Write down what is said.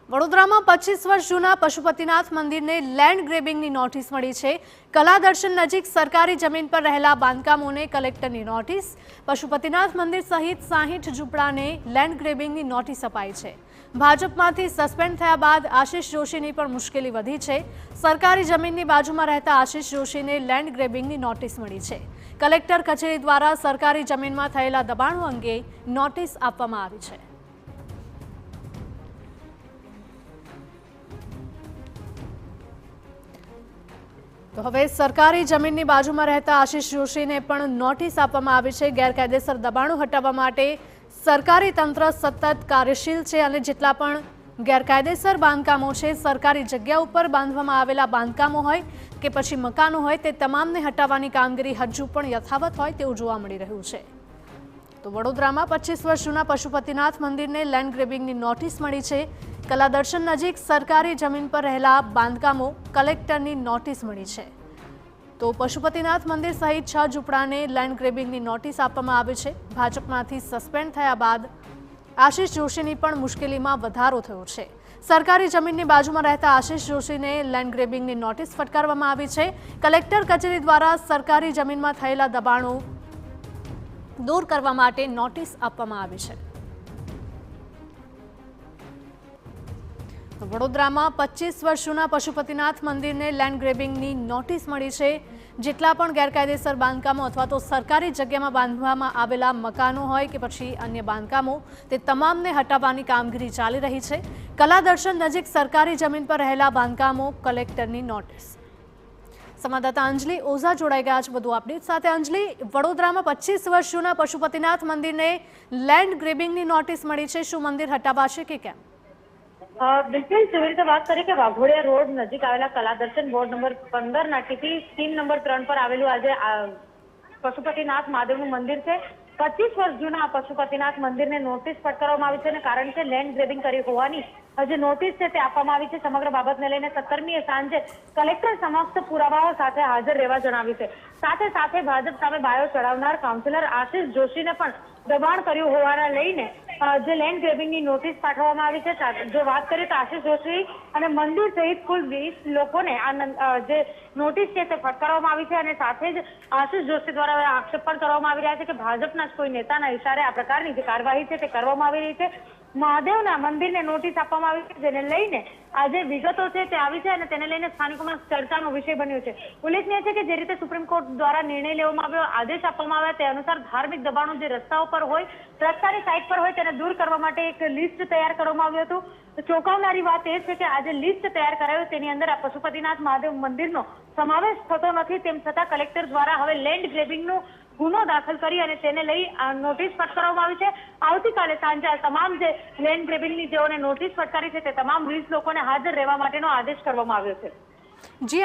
વડોદરામાં 25 વર્ષ જૂના પશુપતિનાથ મંદિરને લેન્ડ ગ્રેબિંગની નોટિસ મળી છે। કલા દર્શન નજીક સરકારી જમીન પર રહેલા બાંધકામોને કલેક્ટરની નોટિસ। પશુપતિનાથ મંદિર સહિત 60 ઝૂંપડાને લેન્ડ ગ્રેબિંગની નોટિસ અપાઈ છે। ભાજપમાંથી સસ્પેન્ડ થયા બાદ આશિષ જોશીની પણ મુશ્કેલી વધી છે। સરકારી જમીનની બાજુમાં રહેતા આશિષ જોશીને લેન્ડ ગ્રેબિંગની નોટિસ મળી છે। કલેક્ટર કચેરી દ્વારા સરકારી જમીનમાં થયેલા દબાણો અંગે નોટિસ આપવામાં આવી છે। તો હવે સરકારી જમીનની બાજુમાં રહેતા આશિષ જોશીને પણ નોટિસ આપવામાં આવી છે। ગેરકાયદેસર દબાણો હટાવવા માટે સરકારી તંત્ર સતત કાર્યશીલ છે અને જેટલા પણ ગેરકાયદેસર બાંધકામો છે, સરકારી જગ્યા ઉપર બાંધવામાં આવેલા બાંધકામો હોય કે પછી મકાનો હોય, તે તમામને હટાવવાની કામગીરી હજુ પણ યથાવત હોય તેવું જોવા મળી રહ્યું છે। તો વડોદરામાં 25 વર્ષ જૂના પશુપતિનાથ મંદિરને લેન્ડ ગ્રેબિંગની નોટિસ મળી છે। કલા દર્શન નજીક સરકારી જમીન પર રહેલા બાંધકામો કલેક્ટરની નોટિસ મળી છે। તો પશુપતિનાથ મંદિર સહિત 6 ઝૂંપડાને લેન્ડ ગ્રેબિંગની નોટિસ આપવામાં આવી છે। ભાજપમાંથી સસ્પેન્ડ થયા બાદ આશિષ જોશીની પણ મુશ્કેલીમાં વધારો થયો છે। સરકારી જમીનની બાજુમાં રહેતા આશિષ જોશીને લેન્ડ ગ્રેબિંગની નોટિસ ફટકારવામાં આવી છે। કલેક્ટર કચેરી દ્વારા સરકારી જમીનમાં થયેલા દબાણો દૂર કરવા માટે નોટિસ આપવામાં આવી છે। વડોદરામાં 25 વર્ષ જૂના પશુપતિનાથ મંદિરને લેન્ડ ગ્રેબિંગની નોટિસ મળી છે। જેટલા પણ ગેરકાયદેસર બાંધકામો અથવા તો સરકારી જગ્યામાં બાંધવામાં આવેલા મકાનો હોય કે પછી અન્ય બાંધકામો, તે તમામને હટાવવાની કામગીરી ચાલી રહી છે। કલા દર્શન નજીક સરકારી જમીન પર રહેલા બાંધકામો કલેક્ટરની નોટિસ। સંવાદદાતા અંજલિ ઓઝા જોડાઈ ગયા છે વધુ અપડેટ સાથે। અંજલિ, વડોદરામાં 25 વર્ષ જૂના પશુપતિનાથ મંદિરને લેન્ડ ગ્રેબિંગની નોટિસ મળી છે, શું મંદિર હટાવાશે કે કેમ? બિલકુલ, જેવી રીતે વાત કરીએ કે વાઘોડિયા રોડ નજીક આવેલા કલા દર્શન વોર્ડ નંબર 15 નાકીથી સ્કીમ નંબર 3 પર આવેલું આજે પશુપતિનાથ મહાદેવનું મંદિર છે। 25 વર્ષ જૂના પશુપતિનાથ મંદિરને નોટિસ ફટકારવામાં આવી છે અને કારણ કે લેન્ડ ગ્રેબિંગ કરી હોવાની જે નોટિસ છે તે આપવામાં આવી છે। સમગ્ર બાબતને લઈને 17મીએ સાંજે કલેક્ટર સમક્ષ પુરાવાઓ સાથે હાજર રહેવા જણાવ્યું છે। સાથે સાથે ભાજપ સામે બાયો ચડાવનાર કાઉન્સિલર આશિષ જોશીને પણ દબાણ કર્યું હોવાના લઈને જે લેન્ડ ગ્રેબિંગની નોટિસ પાઠવવામાં આવી છે। જો વાત કરીએ તો આશિષ જોશી અને મંદિર સહિત કુલ 20 લોકોને આ જે નોટિસ છે તે ફટકારવામાં આવી છે અને સાથે જ આશિષ જોશી દ્વારા આક્ષેપ પણ કરવામાં આવી રહ્યા છે કે ભાજપના જ કોઈ નેતાના ઇશારે આ પ્રકારની જે કાર્યવાહી છે તે કરવામાં આવી રહી છે। મહાદેવના મંદિરને નોટિસ આપવામાં આવી છે, જેને લઈને આ જે વિગતો છે તે આવી છે અને તેને લઈને સ્થાનિકોમાં ચર્ચાનો વિષય બન્યો છે। ઉલ્લેખનીય છે કે જે રીતે સુપ્રીમ કોર્ટ દ્વારા નિર્ણય લેવામાં આવ્યો, આદેશ આપવામાં આવ્યા તે અનુસાર ધાર્મિક દબાણો જે રસ્તાઓ પર હોય, રસ્તાની સાઈડ પર હોય, તેને દૂર કરવા માટે એક લિસ્ટ તૈયાર કરવામાં આવ્યું હતું। ચોંકાવનારી વાત એ છે કે આ જે લિસ્ટ તૈયાર કરાયું તેની અંદર આ પશુપતિનાથ મહાદેવ મંદિરનો સમાવેશ થતો નથી। તેમ છતાં કલેક્ટર દ્વારા હવે લેન્ડ ગ્રેબિંગનો ગુનો દાખલ કરી અને તેને લઈ નોટિસ ફટકારવામાં આવી છે। આવતીકાલે સાંજે આ તમામ જે લેન્ડ ગ્રેબિંગની જેઓને નોટિસ ફટકારી છે તે તમામ 20 લોકોને હાજર રહેવા માટેનો આદેશ કરવામાં આવ્યો છે। જી